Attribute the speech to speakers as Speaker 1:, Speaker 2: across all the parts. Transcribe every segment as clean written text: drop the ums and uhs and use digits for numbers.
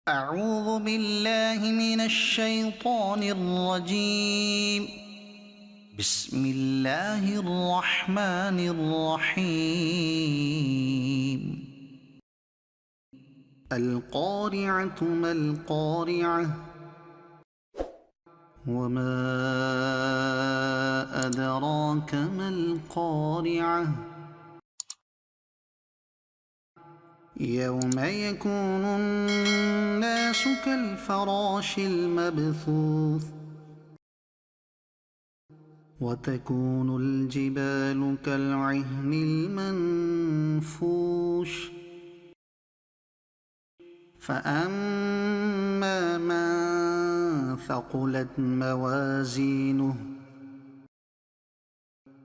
Speaker 1: أعوذ بالله من الشيطان الرجيم. بسم الله الرحمن الرحيم. القارعة ما القارعة وما أدراك ما القارعة يوم يكون الناس كالفراش المبثوث وتكون الجبال كالعهن المنفوش فأما من ثقلت موازينه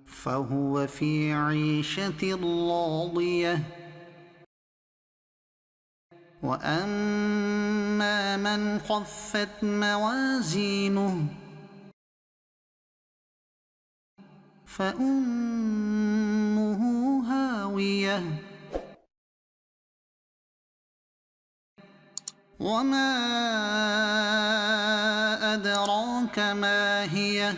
Speaker 1: فهو في عيشة راضية وأما من خفت موازينه فأمه هاوية وما أدراك ما هي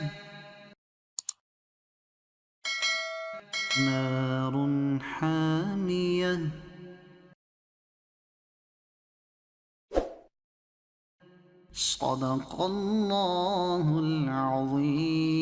Speaker 1: نار حامية صدق الله العظيم.